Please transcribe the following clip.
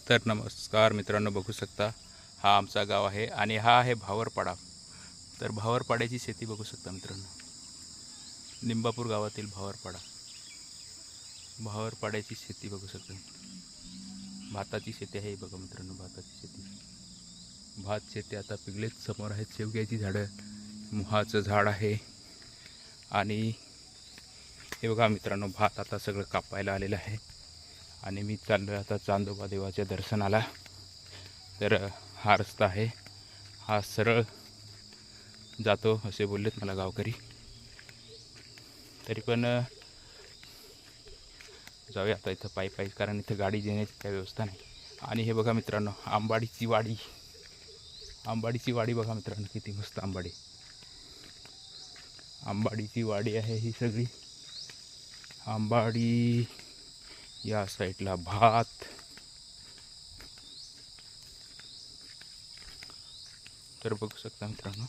तर नमस्कार मित्रांनो, बघू शकता हा आमचा गाव आहे आणि हा आहे भावरपाडा. तर भावरपाड्याची शेती बघू शकता मित्रांनो, निंबापूर गावातील भावरपाड्याची शेती बघू शकता. भाताची शेती आहे बघा मित्रांनो, भाताची शेती. भात शेती आता पिकलेत. समोर आहेत शेवग्याची झाडं, मुहाचं झाड आहे आणि हे बघा मित्रांनो, भात आता सगळं कापायला आलेलं आहे आणि मी चाललो आहे आता चांदोबा देवाच्या दर्शनाला. तर हा रस्ता आहे, हा सरळ जातो असे बोललेत मला गावकरी. तरी पण जाऊया आता इथं पायी, कारण इथं गाडी देण्याची काही व्यवस्था नाही. आणि हे बघा मित्रांनो, आंबाडीची वाडी बघा मित्रांनो, किती मस्त आंबाडीची वाडी आहे ही सगळी. आंबाडी, या साईडला भात. तर बघू शकता मित्रांनो,